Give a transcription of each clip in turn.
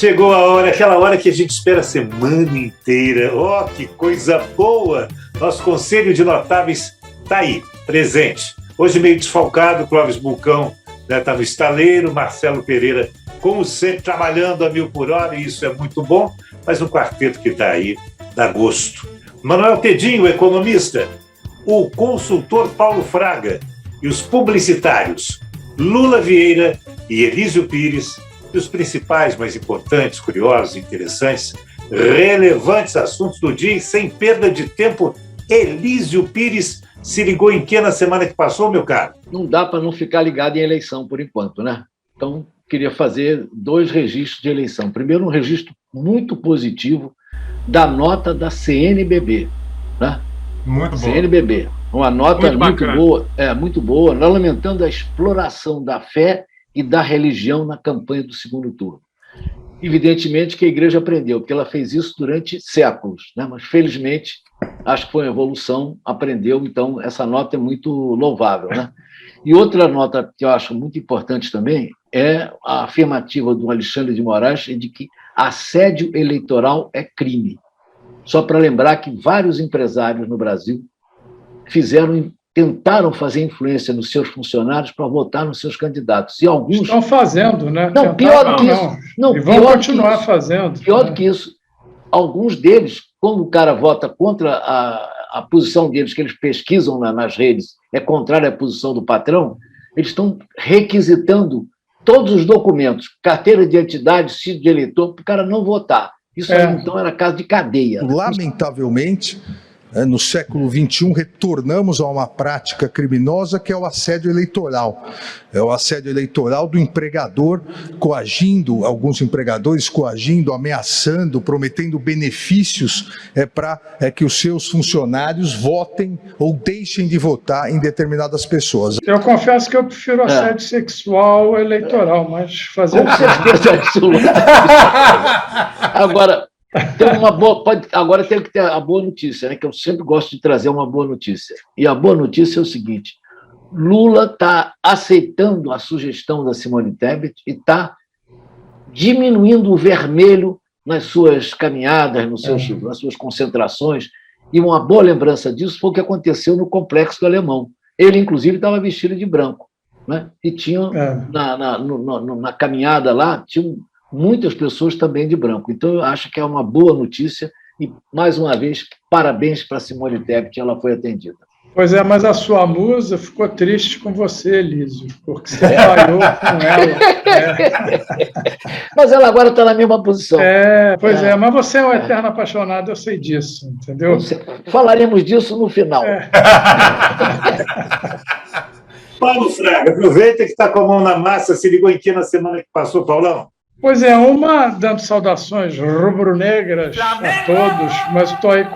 Chegou a hora, aquela hora que a gente espera a semana inteira. Oh, que coisa boa! Nosso Conselho de Notáveis está aí, presente. Hoje meio desfalcado, Clóvis Bulcão está no estaleiro, Marcelo Pereira, como sempre, trabalhando a 1000 por hora, e isso é muito bom, mas o quarteto que está aí dá gosto. Manuel Tedinho, economista, o consultor Paulo Fraga e os publicitários Lula Vieira e Elísio Pires, e os principais, mais importantes, curiosos, interessantes, relevantes assuntos do dia, e sem perda de tempo, Elísio Pires se ligou em que na semana que passou, meu caro? Não dá para não ficar ligado em eleição, por enquanto, né? Então, queria fazer 2 registros de eleição. Primeiro, um registro muito positivo da nota da CNBB, né? Muito boa. CNBB. Uma nota muito boa, lamentando a exploração da fé e da religião na campanha do segundo turno. Evidentemente que a igreja aprendeu, porque ela fez isso durante séculos, né? Mas, felizmente, acho que foi uma evolução, aprendeu, então essa nota é muito louvável, né? E outra nota que eu acho muito importante também é a afirmativa do Alexandre de Moraes de que assédio eleitoral é crime. Só para lembrar que vários empresários no Brasil tentaram fazer influência nos seus funcionários para votar nos seus candidatos. E alguns estão fazendo, né? Não, pior do que isso. Não, e vão continuar fazendo. Pior do que isso. Alguns deles, quando o cara vota contra a posição deles, que eles pesquisam nas redes, é contrária à posição do patrão, eles estão requisitando todos os documentos, carteira de identidade, sítio de eleitor, para o cara não votar. Isso aí, então, era caso de cadeia. Lamentavelmente, no século XXI, retornamos a uma prática criminosa que é o assédio eleitoral. É o assédio eleitoral do empregador coagindo, alguns empregadores coagindo, ameaçando, prometendo benefícios para que os seus funcionários votem ou deixem de votar em determinadas pessoas. Eu confesso que eu prefiro assédio sexual eleitoral, mas fazer... Com certeza absoluta. Agora... Agora tem que ter a boa notícia, né? Que eu sempre gosto de trazer uma boa notícia. E a boa notícia é o seguinte: Lula está aceitando a sugestão da Simone Tebet e está diminuindo o vermelho nas suas caminhadas, nas suas concentrações. E uma boa lembrança disso foi o que aconteceu no Complexo do Alemão. Ele, inclusive, estava vestido de branco, né? E tinha, na caminhada lá, tinha muitas pessoas também de branco. Então, eu acho que é uma boa notícia e, mais uma vez, parabéns para a Simone Tebet, ela foi atendida. Pois é, mas a sua musa ficou triste com você, Elísio, porque você falhou com ela. Mas ela agora está na mesma posição. Mas você é um eterno apaixonado, eu sei disso, entendeu? Falaremos disso no final. Paulo Fraga, aproveita que está com a mão na massa, se ligou em que na semana que passou, Paulão? Pois é, dando saudações rubro-negras a todos, mas estou aí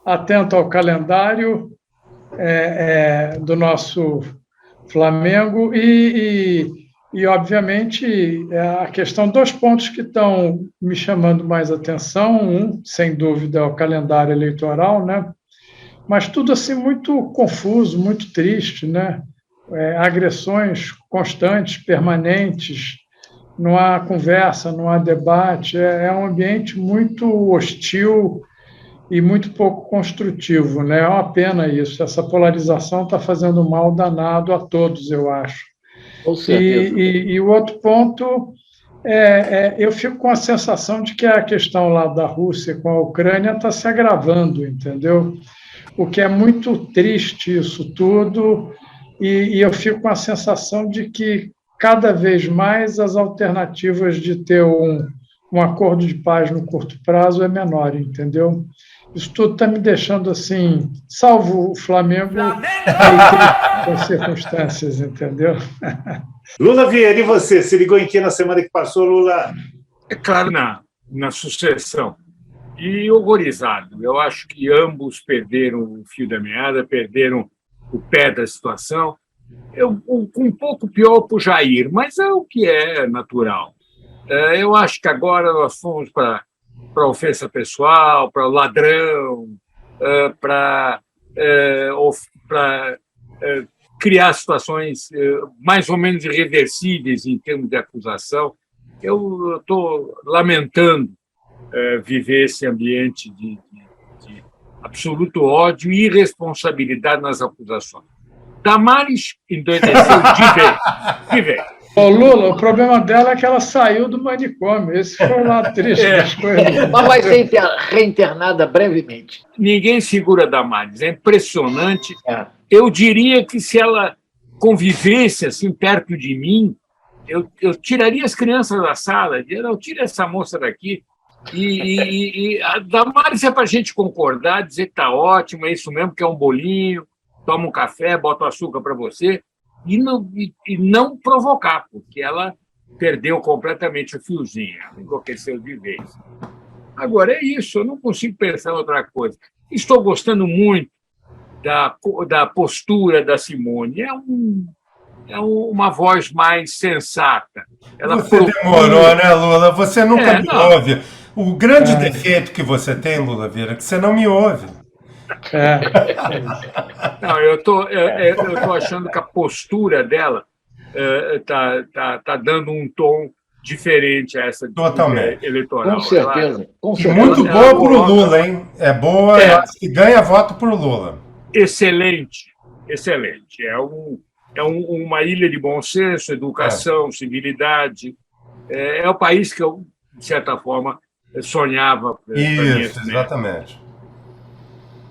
atento ao calendário do nosso Flamengo e, obviamente, a questão, 2 pontos que estão me chamando mais atenção. Sem dúvida, é o calendário eleitoral, né? Mas tudo assim muito confuso, muito triste, né? Agressões constantes, permanentes, não há conversa, não há debate, é um ambiente muito hostil e muito pouco construtivo, né? É uma pena isso, essa polarização está fazendo um mal danado a todos, eu acho. Com certeza. E o outro ponto, eu fico com a sensação de que a questão lá da Rússia com a Ucrânia está se agravando, entendeu? O que é muito triste isso tudo, e eu fico com a sensação de que cada vez mais as alternativas de ter um acordo de paz no curto prazo é menor, entendeu? Isso tudo está me deixando assim, salvo o Flamengo, com as circunstâncias, entendeu? Lula Vieira, e você? Se ligou em que na semana que passou, Lula? É claro, na sucessão. E horrorizado. Eu acho que ambos perderam o fio da meada, perderam o pé da situação. Um pouco pior para o Jair, mas é o que é natural. Eu acho que agora nós fomos para ofensa pessoal, para ladrão, para criar situações mais ou menos irreversíveis em termos de acusação. eu estou lamentando viver esse ambiente de absoluto ódio e irresponsabilidade nas acusações. Damares endoideceu de vez. Ô, Lula, o problema dela é que ela saiu do manicômio. Esse foi o lado triste das coisas. Mas vai ser reinternada brevemente. Ninguém segura Damares, é impressionante. É. Eu diria que se ela convivesse assim perto de mim, eu tiraria as crianças da sala, não, tira essa moça daqui. E a Damares é para a gente concordar, dizer que está ótimo, é isso mesmo, que é um bolinho, toma um café, bota o açúcar para você, e não provocar, porque ela perdeu completamente o fiozinho, ela enlouqueceu de vez. Agora, é isso, eu não consigo pensar em outra coisa. Estou gostando muito da postura da Simone, é uma voz mais sensata. Você demorou, né, Lula? Você nunca me ouve. O grande defeito que você tem, Lula Vieira, é que você não me ouve. Não, eu tô achando que a postura dela tá dando um tom diferente a essa totalmente eleitoral. Com certeza. Muito boa para o Lula, hein? É boa, e ganha voto para o Lula. Excelente. É uma ilha de bom senso, educação, civilidade. É o país que eu, de certa forma, sonhava. Isso, exatamente.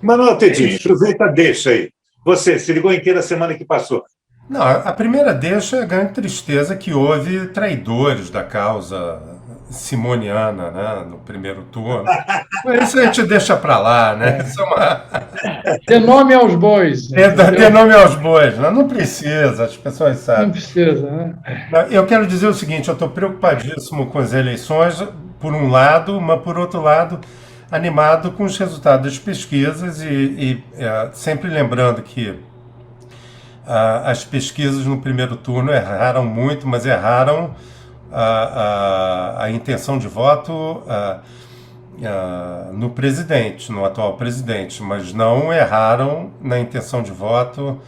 Manuel Tedinho, aproveita, deixa aí. Você se ligou inteira a semana que passou? Não, a primeira deixa é a grande tristeza que houve traidores da causa simoniana, né, no primeiro turno. Mas isso a gente deixa para lá, né? Isso é uma... Dê nome aos bois. Dê nome aos bois, né? Não precisa, as pessoas sabem. Não precisa, né? Eu quero dizer o seguinte, eu estou preocupadíssimo com as eleições, por um lado, mas por outro lado, animado com os resultados das pesquisas e sempre lembrando que as pesquisas no primeiro turno erraram muito, mas erraram a intenção de voto no presidente, no atual presidente, mas não erraram na intenção de voto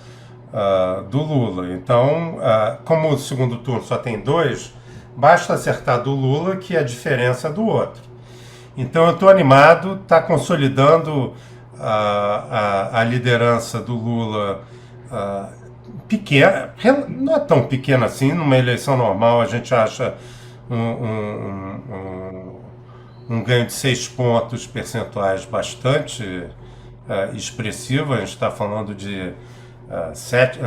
do Lula. Então, como o segundo turno só tem 2, basta acertar do Lula, que é a diferença do outro. Então, eu estou animado, está consolidando a liderança do Lula pequena, não é tão pequena assim, numa eleição normal a gente acha um ganho de 6 pontos percentuais bastante expressivo, a gente está falando de 7,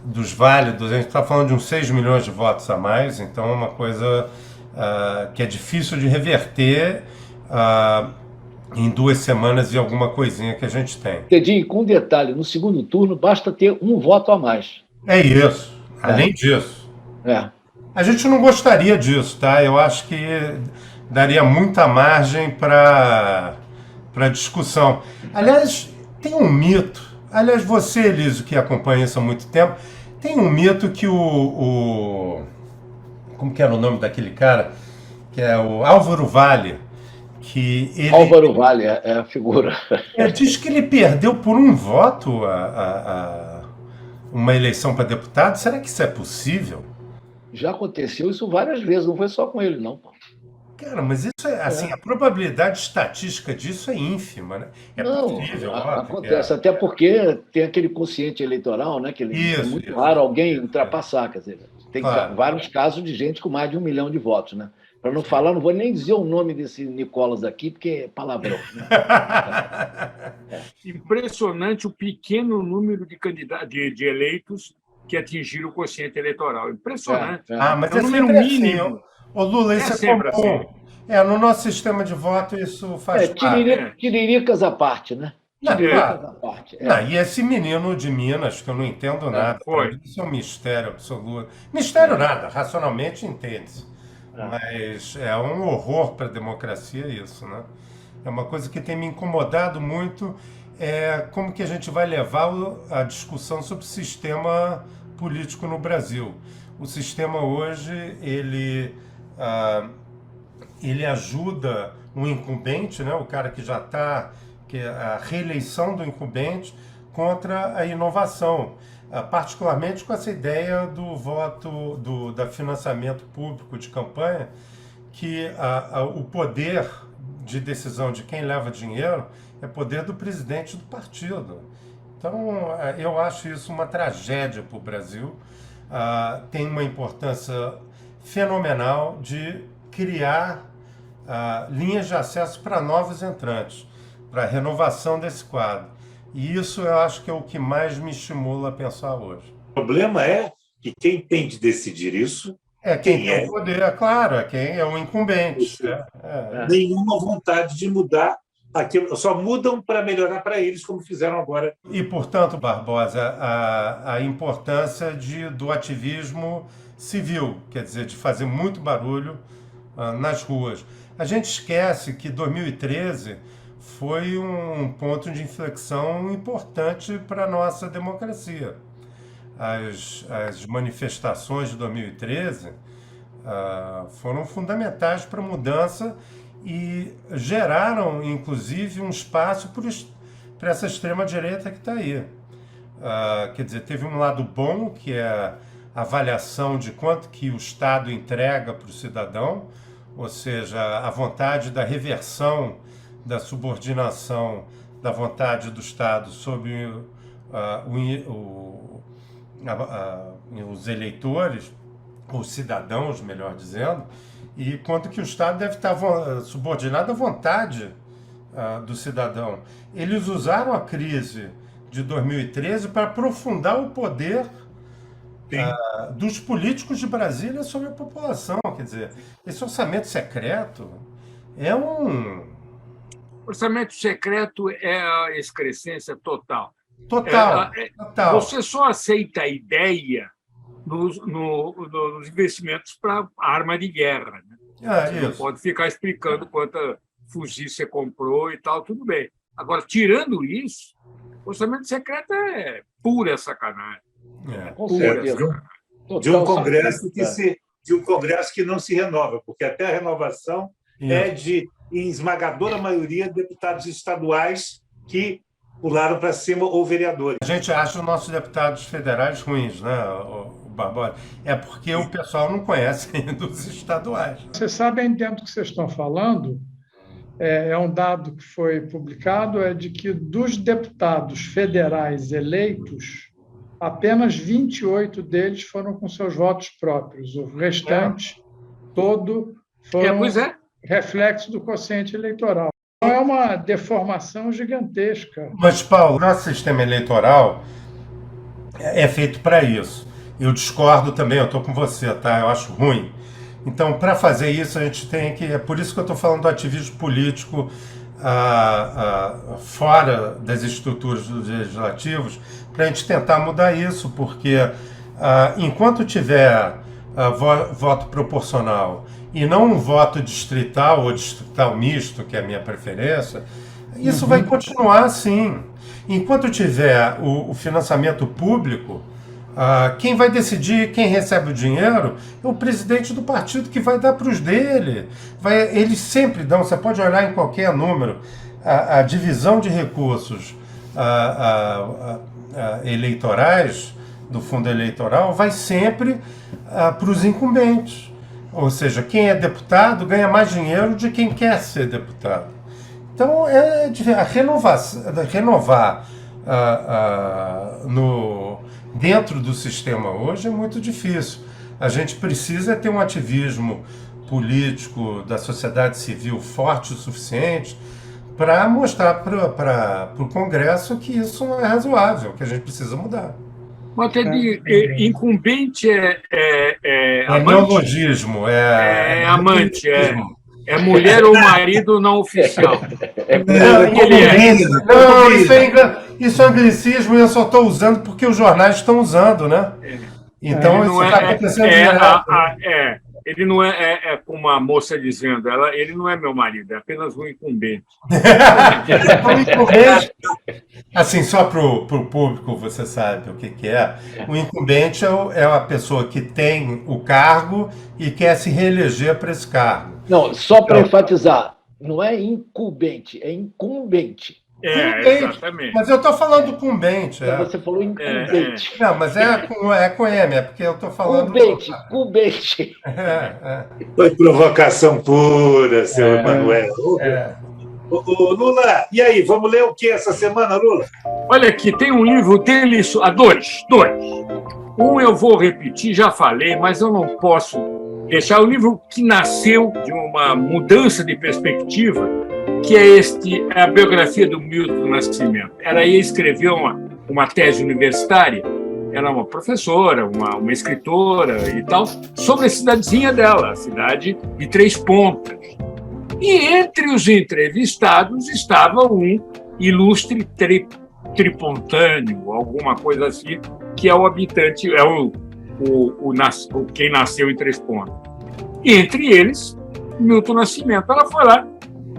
dos válidos, a gente está falando de uns 6 milhões de votos a mais, então é uma coisa que é difícil de reverter em 2 semanas e alguma coisinha que a gente tem. Tedinho, com detalhe, no segundo turno basta ter um voto a mais. É isso. Além disso. A gente não gostaria disso, tá? Eu acho que daria muita margem para discussão. Aliás, tem um mito. Aliás, você, Elísio, que acompanha isso há muito tempo, tem um mito que como que era o nome daquele cara? Que é o Álvaro Vale. Álvaro Vale é a figura. Diz que ele perdeu por um voto uma eleição para deputado. Será que isso é possível? Já aconteceu isso várias vezes, não foi só com ele, não. Cara, mas isso é assim, a probabilidade estatística disso é ínfima, né? Possível, acontece, até porque tem aquele quociente eleitoral, né? Que é muito raro alguém ultrapassar, quer dizer, tem vários casos de gente com mais de 1 milhão de votos, né? Para não falar, não vou nem dizer o nome desse Nicolas aqui, porque é palavrão. Né? Impressionante o pequeno número de candidatos, de eleitos que atingiram o quociente eleitoral. Impressionante. Mas é um número mínimo. Assim, ô Lula, isso é comum. Assim. No nosso sistema de voto isso faz parte. Tiriricas à parte, né? E esse menino de Minas, que eu não entendo nada, isso é um mistério absoluto. Mistério nada, racionalmente entende-se. Mas é um horror para a democracia isso, né? É uma coisa que tem me incomodado muito, como que a gente vai levar a discussão sobre o sistema político no Brasil. O sistema hoje, ele ajuda o incumbente, né? O cara que já está, que a reeleição do incumbente, contra a inovação, particularmente com essa ideia do voto, da financiamento público de campanha, que o poder de decisão de quem leva dinheiro é poder do presidente do partido. Então, eu acho isso uma tragédia para o Brasil. Tem uma importância fenomenal de criar linhas de acesso para novos entrantes, para a renovação desse quadro. E isso eu acho que é o que mais me estimula a pensar hoje. O problema é que quem tem de decidir isso é quem tem o poder, é claro, é quem é o incumbente. Nenhuma vontade de mudar aquilo, só mudam para melhorar para eles, como fizeram agora. E, portanto, Barbosa, a importância do ativismo civil, quer dizer, de fazer muito barulho nas ruas. A gente esquece que 2013 foi um ponto de inflexão importante para a nossa democracia. As manifestações de 2013 foram fundamentais para a mudança e geraram, inclusive, um espaço para essa extrema-direita que está aí. Quer dizer, teve um lado bom, que é a avaliação de quanto que o Estado entrega para o cidadão, ou seja, a vontade da reversão da subordinação da vontade do Estado sobre os eleitores, os cidadãos, melhor dizendo, e quanto que o Estado deve estar subordinado à vontade do cidadão. Eles usaram a crise de 2013 para aprofundar o poder dos políticos de Brasília sobre a população. Quer dizer, esse orçamento secreto é um... Orçamento secreto é a excrescência total. Total. Você só aceita a ideia nos investimentos para arma de guerra. Né? Você não pode ficar explicando quanta fuzil você comprou e tal, tudo bem. Agora, tirando isso, o orçamento secreto é pura sacanagem. De um Congresso que não se renova, porque até a renovação é de, em esmagadora maioria, deputados estaduais que pularam para cima ou vereadores. A gente acha os nossos deputados federais ruins, né, o Barbosa? É porque o pessoal não conhece ainda os estaduais. Vocês sabem, dentro do que vocês estão falando, é um dado que foi publicado, é de que dos deputados federais eleitos, apenas 28 deles foram com seus votos próprios. O restante todo foram reflexo do quociente eleitoral. É uma deformação gigantesca. Mas, Paulo, nosso sistema eleitoral é feito para isso. Eu discordo também, eu estou com você, tá? Eu acho ruim. Então, para fazer isso, a gente tem que... É por isso que eu estou falando do ativismo político fora das estruturas dos legislativos, para a gente tentar mudar isso, porque enquanto tiver voto proporcional e não um voto distrital ou distrital misto, que é a minha preferência, isso vai continuar assim. Enquanto tiver o financiamento público, quem vai decidir quem recebe o dinheiro é o presidente do partido, que vai dar para os dele. Eles sempre dão, você pode olhar em qualquer número, a divisão de recursos eleitorais, do fundo eleitoral, vai sempre para os incumbentes. Ou seja, quem é deputado ganha mais dinheiro de quem quer ser deputado. Então, renovar dentro do sistema hoje é muito difícil. A gente precisa ter um ativismo político da sociedade civil forte o suficiente para mostrar para o Congresso que isso não é razoável, que a gente precisa mudar. Mas incumbente é amante? Neologismo. É amante, é mulher ou marido não oficial. Isso é anglicismo e eu só estou usando porque os jornais estão usando, né? Então, isso está acontecendo ele não é como uma moça dizendo, ele não é meu marido, é apenas um incumbente. Assim, só para o público, você sabe o que é. O incumbente é a pessoa que tem o cargo e quer se reeleger para esse cargo. Não, só para enfatizar, não é incumbente, é incumbente. Exatamente. Mas eu estou falando cumbente. Você falou incumbente. Não, mas é com M, é porque eu estou falando... Cumbente. Foi provocação pura, seu Emanuel. Ô, Lula, e aí, vamos ler o que essa semana, Lula? Olha aqui, tem um livro dele, dois. Um eu vou repetir, já falei, mas eu não posso deixar. O livro que nasceu de uma mudança de perspectiva, que é a biografia do Milton Nascimento. Ela ia escrever uma tese universitária, ela é uma professora, uma escritora e tal, sobre a cidadezinha dela, a cidade de Três Pontas. E entre os entrevistados estava um ilustre tripontâneo, alguma coisa assim, que é o habitante, quem nasceu em Três Pontas. E entre eles, Milton Nascimento. Ela foi lá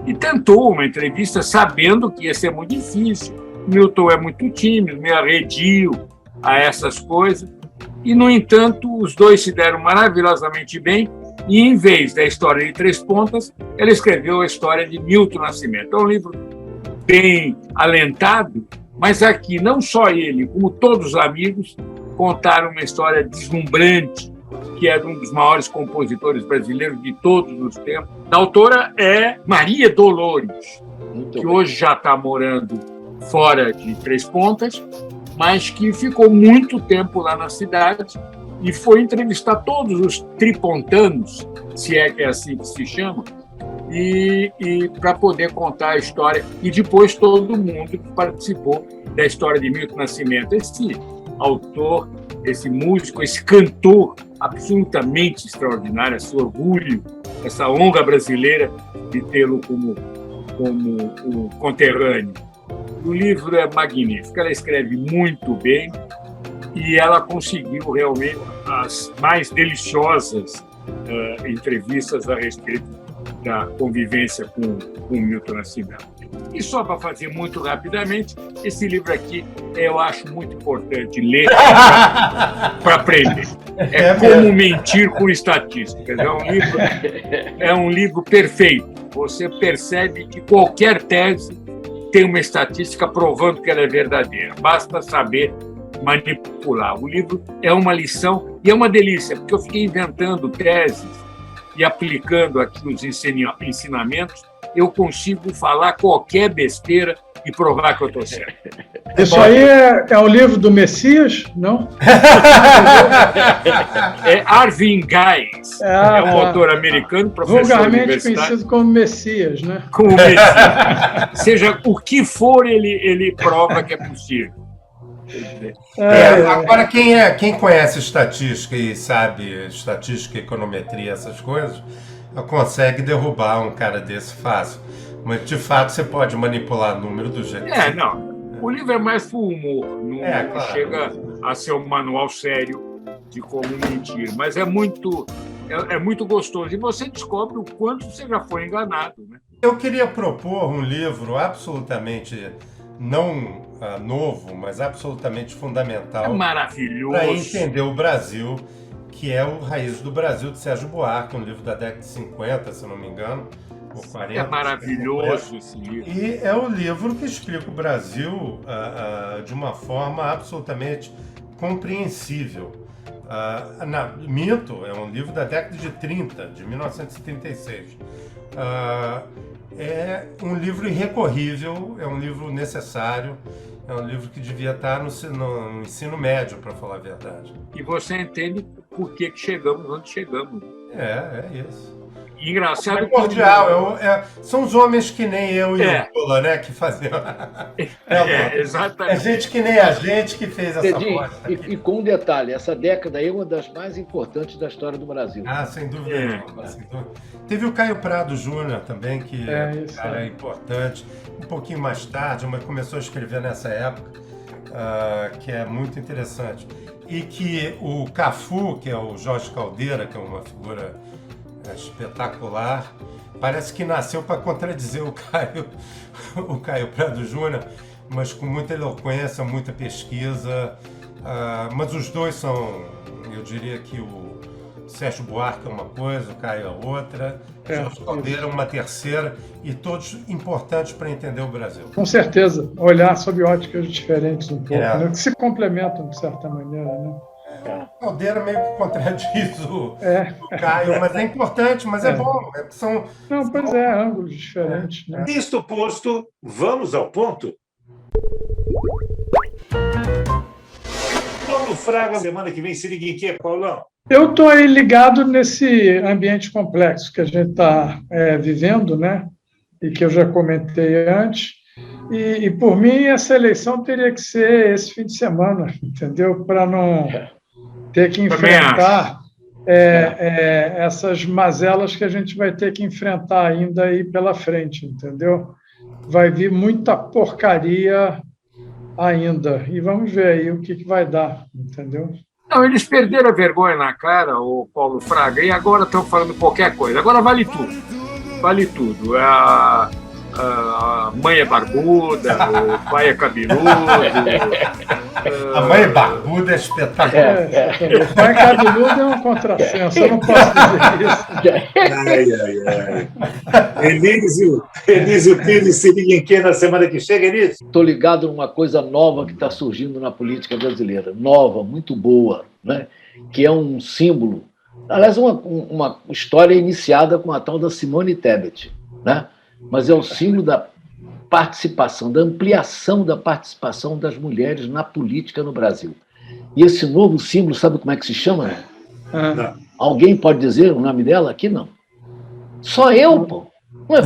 e tentou uma entrevista sabendo que ia ser muito difícil. Milton é muito tímido, meio arredio a essas coisas. E, no entanto, os dois se deram maravilhosamente bem. E, em vez da história de Três Pontas, ela escreveu a história de Milton Nascimento. É um livro bem alentado, mas aqui não só ele, como todos os amigos, contaram uma história deslumbrante, que é de um dos maiores compositores brasileiros de todos os tempos. A autora é Maria Dolores, que hoje já está morando fora de Três Pontas, mas que ficou muito tempo lá na cidade e foi entrevistar todos os tripontanos, se é que é assim que se chama, e para poder contar a história. E depois todo mundo que participou da história de Milton Nascimento. Esse autor, esse músico, esse cantor absolutamente extraordinário, esse orgulho, essa honra brasileira de tê-lo como um conterrâneo. O livro é magnífico, ela escreve muito bem e ela conseguiu realmente as mais deliciosas entrevistas a respeito da convivência com Milton Nascimento. E só para fazer muito rapidamente, esse livro aqui eu acho muito importante ler para aprender. É Como Mentir com Estatísticas. É um livro perfeito. Você percebe que qualquer tese tem uma estatística provando que ela é verdadeira. Basta saber manipular. O livro é uma lição e é uma delícia, porque eu fiquei inventando teses e aplicando aqui os ensinamentos, eu consigo falar qualquer besteira e provar que eu estou certo. Isso aí é o livro do Messias, não? É Arvin Guys, é um autor americano, professor vulgarmente conhecido como Messias, né? Como Messias. Seja o que for, ele prova que é possível. Agora, quem conhece estatística e sabe estatística, econometria, essas coisas, consegue derrubar um cara desse fácil. Mas, de fato, você pode manipular número do jeito que não. O livro é mais pro humor. Não claro. Chega a ser um manual sério de como mentir. Mas é muito gostoso. E você descobre o quanto você já foi enganado. Né? Eu queria propor um livro absolutamente não novo, mas absolutamente fundamental. É maravilhoso. Para entender o Brasil, que é o Raízes do Brasil, de Sérgio Buarque, um livro da década de 50, se não me engano, ou 40. É maravilhoso esse livro. E é o livro que explica o Brasil de uma forma absolutamente compreensível. Minto, é um livro da década de 30, de 1936. É um livro irrecorrível, é um livro necessário, é um livro que devia estar no ensino médio, para falar a verdade. E você entende por que chegamos onde chegamos. É isso. Engraçado. É cordial, são os homens que nem eu e o Lula, né, que faziam. Exatamente. É gente que nem a gente que fez essa bosta. E com um detalhe, essa década aí é uma das mais importantes da história do Brasil. Sem dúvida nenhuma. Teve o Caio Prado Júnior também, que é importante. Um pouquinho mais tarde, mas começou a escrever nessa época, que é muito interessante. E que o Cafu, que é o Jorge Caldeira, que é uma figura espetacular, parece que nasceu para contradizer o Caio Prado Júnior, mas com muita eloquência, muita pesquisa. Mas os dois são, eu diria que Sérgio Buarque é uma coisa, o Caio é outra, Jorge Caldeira uma terceira, e todos importantes para entender o Brasil. Com certeza, olhar sob óticas diferentes um pouco, né? Que se complementam de certa maneira, né? Caldeira meio que contradiz o Caio, mas é importante, mas é bom. Pois é, ângulos diferentes. Né? Isto posto, vamos ao ponto. Paulo Fraga, semana que vem, se liga em quê, Paulão? Eu estou aí ligado nesse ambiente complexo que a gente está vivendo, né? E que eu já comentei antes. E, por mim, essa eleição teria que ser esse fim de semana, entendeu? Para não ter que enfrentar essas mazelas que a gente vai ter que enfrentar ainda aí pela frente, entendeu? Vai vir muita porcaria ainda. E vamos ver aí o que vai dar, entendeu? Não, eles perderam a vergonha na cara, o Paulo Fraga, e agora estão falando qualquer coisa. Agora vale tudo. Vale tudo. A mãe é barbuda, o pai é cabeludo. A mãe é barbuda é espetacular. O pai cabeludo é um contrassenso, eu não posso dizer isso. Elísio Pires, se liga em quê na semana que chega, Elísio? Estou ligado numa coisa nova que está surgindo na política brasileira, nova, muito boa, né? Que é um símbolo, aliás, uma história iniciada com a tal da Simone Tebet, né? Mas é o símbolo da participação, da ampliação da participação das mulheres na política no Brasil. E esse novo símbolo, sabe como é que se chama? Não. Alguém pode dizer o nome dela? Aqui não. Só eu, pô. Não é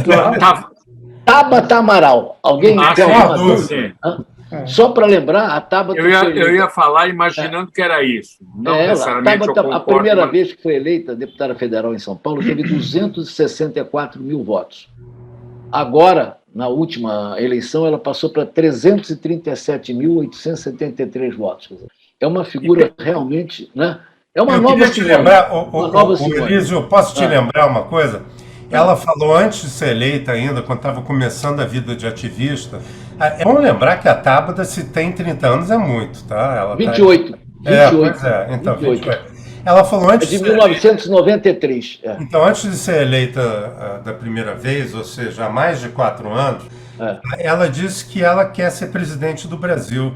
Tabata Amaral. Alguém tem alguma dúvida? Só para lembrar, a Tabata... Eu ia falar imaginando que era isso. Não necessariamente eu concordo, a primeira vez que foi eleita deputada federal em São Paulo, teve 264 mil votos. Agora, na última eleição, ela passou para 337.873 votos. É uma figura realmente... Né? É uma nova Simone. Elísio, eu posso te lembrar uma coisa? Ela falou antes de ser eleita ainda, quando estava começando a vida de ativista. É bom lembrar que a Tabata, se tem 30 anos, é muito, tá? Ela 28. Pois é. Então, 28. Ela falou antes de 1993. Então, antes de ser eleita da primeira vez, ou seja, há mais de 4 anos, ela disse que ela quer ser presidente do Brasil.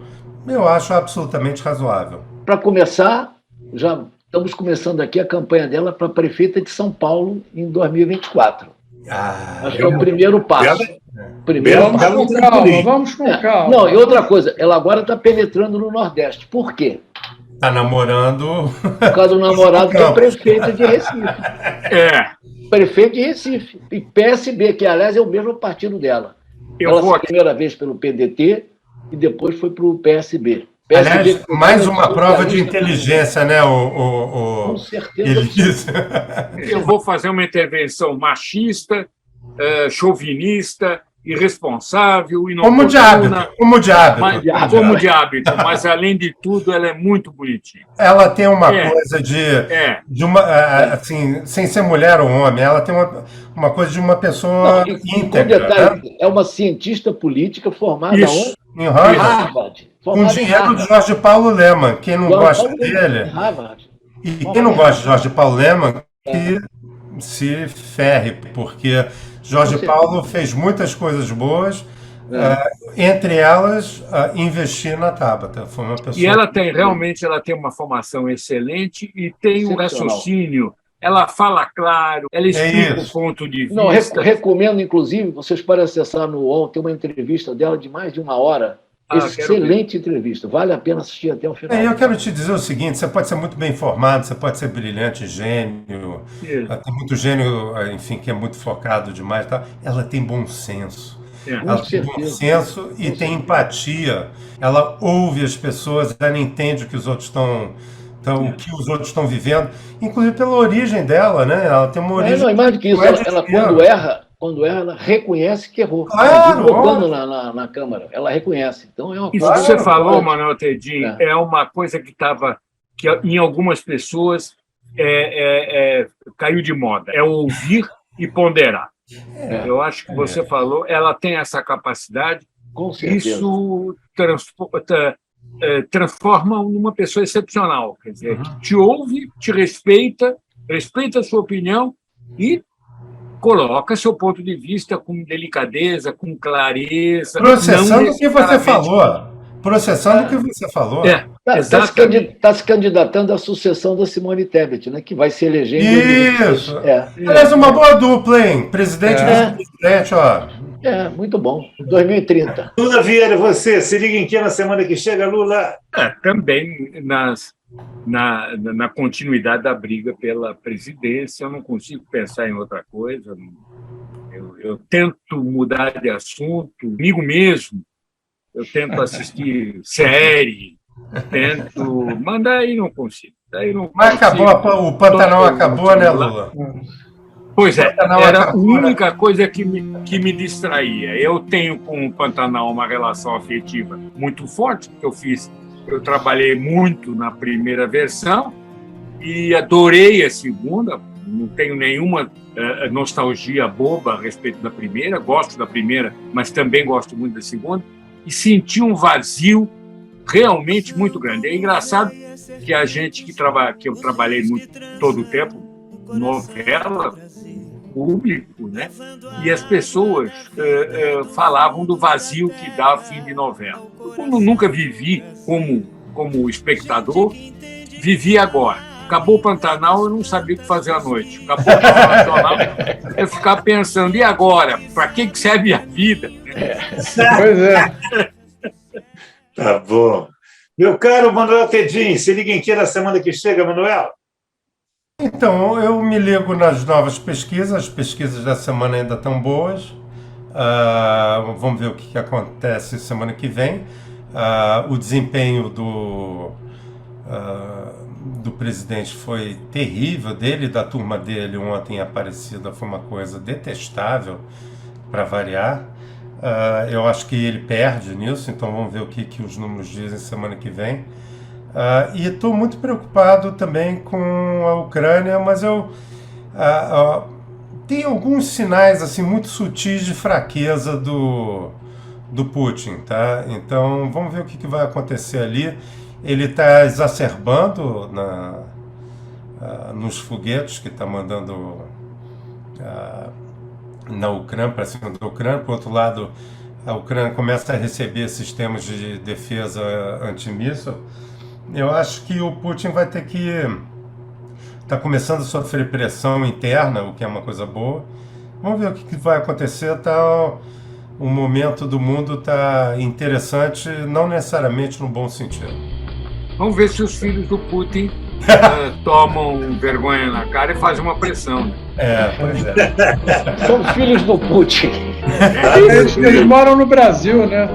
Eu acho absolutamente razoável. Para começar, já estamos começando aqui a campanha dela para prefeita de São Paulo em 2024. Acho que é o primeiro passo. Vamos com calma. Não, e outra coisa, ela agora está penetrando no Nordeste. Por quê? Está namorando... Por causa do namorado que é prefeito de Recife. Prefeito de Recife. E PSB, que aliás é o mesmo partido dela. Ela foi a primeira vez pelo PDT e depois foi para o PSB. Aliás, mais uma prova de inteligência, né? Com certeza. Eu vou fazer uma intervenção machista, chauvinista, irresponsável, inoportuna. Como de hábito. Mas, além de tudo, ela é muito bonitinha. Ela tem uma coisa de uma, assim, sem ser mulher ou homem, ela tem uma coisa de uma pessoa íntegra. Detalhe, né? É uma cientista política formada onde? Em Harvard. Com dinheiro de Jorge Paulo Lemann. Quem não gosta dele... E quem não gosta de Jorge Paulo Lemann, que se ferre, porque Jorge Paulo fez muitas coisas boas, entre elas, investir na Tabata. Foi uma pessoa... E ela tem uma formação excelente e tem um raciocínio. Ela fala claro, ela explica o ponto de vista. Não, recomendo, inclusive, vocês podem acessar no UOL, tem uma entrevista dela de mais de 1 hora. Excelente entrevista, vale a pena assistir até o final. Eu quero te dizer o seguinte: você pode ser muito bem informado, você pode ser brilhante, gênio, tem muito gênio, enfim, que é muito focado demais. Tá? Ela tem bom senso. Ela tem bom senso e tem empatia. Ela ouve as pessoas, ela entende o que os outros estão vivendo, inclusive pela origem dela, né? Ela tem uma origem. Não, mais do que isso, ela quando erra, ela reconhece que errou. Claro, votando na Câmara, ela reconhece. Então é uma coisa. Isso que você falou, Manuel Tedin, é uma coisa que em algumas pessoas caiu de moda. É ouvir e ponderar. Eu acho que você falou, ela tem essa capacidade. Com certeza. Isso transforma numa pessoa excepcional. Quer dizer, que te ouve, te respeita respeita a sua opinião e coloca seu ponto de vista com delicadeza, com clareza. Processando o que você falou. Processando o que você falou. Está se candidatando à sucessão da Simone Tebet, né, que vai se eleger em 2026. Isso. Aliás, uma boa dupla, hein? Presidente e vice-presidente, ó. Muito bom. 2030. Lula Vieira, você se liga em que na semana que chega, Lula? Também na continuidade da briga pela presidência, eu não consigo pensar em outra coisa. Eu tento mudar de assunto comigo mesmo. Eu tento assistir série, mas daí não consigo. Mas acabou, o Pantanal acabou, né, Lula? Pois é, era a única coisa que me distraía. Eu tenho com o Pantanal uma relação afetiva muito forte, porque eu trabalhei muito na primeira versão e adorei a segunda, não tenho nenhuma nostalgia boba a respeito da primeira, gosto da primeira, mas também gosto muito da segunda, e senti um vazio realmente muito grande. É engraçado que a gente que eu trabalhei muito todo o tempo, novela, público, né? E as pessoas falavam do vazio que dá a fim de novela. Como nunca vivi como espectador, vivi agora. Acabou o Pantanal, eu não sabia o que fazer à noite. Acabou o Jornal Nacional, eu ficava pensando, e agora? Para que serve a vida? Pois é. Tá bom. Meu caro Manuel Tedin, se liga em que na semana que chega, Manuel? Então, eu me ligo nas novas pesquisas, as pesquisas da semana ainda estão boas. Vamos ver o que acontece semana que vem. O desempenho do presidente foi terrível, dele e da turma dele ontem em Aparecida foi uma coisa detestável, para variar. Eu acho que ele perde nisso, então vamos ver o que os números dizem semana que vem. E estou muito preocupado também com a Ucrânia, mas tem alguns sinais assim, muito sutis de fraqueza do Putin, tá? Então vamos ver o que vai acontecer ali. Ele está exacerbando nos foguetes que está mandando na Ucrânia, para cima da Ucrânia. Por outro lado, a Ucrânia começa a receber sistemas de defesa antimíssil. Eu acho que o Putin vai ter que está começando a sofrer pressão interna, o que é uma coisa boa. Vamos ver o que vai acontecer. O momento do mundo está interessante, não necessariamente no bom sentido. Vamos ver se os filhos do Putin tomam vergonha na cara e fazem uma pressão. Pois é. São filhos do Putin. Eles moram no Brasil, né?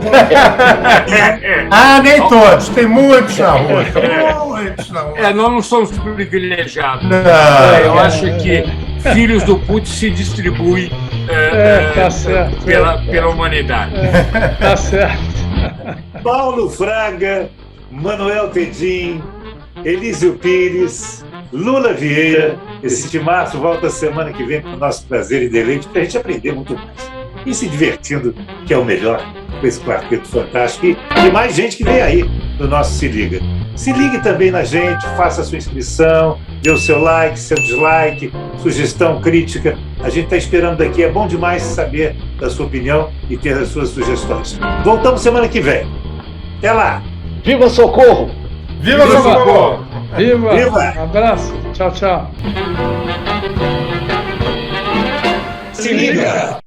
Nem todos. Tem muitos na rua. Nós não somos privilegiados. Eu acho que filhos do Putin se distribuem tá certo, pela humanidade. Tá certo. Paulo Fraga, Manuel Tedin, Elísio Pires, Lula Vieira. Esse timaço volta semana que vem com o nosso prazer e deleite para a gente aprender muito mais. E se divertindo, que é o melhor, com esse quarteto fantástico. E mais gente que vem aí no nosso Se Liga. Se ligue também na gente, faça a sua inscrição, dê o seu like, seu dislike, sugestão, crítica. A gente está esperando daqui. É bom demais saber da sua opinião e ter as suas sugestões. Voltamos semana que vem. Até lá! Viva Socorro! Viva Socorro! Viva! Viva! Um abraço! Tchau, tchau! Se liga!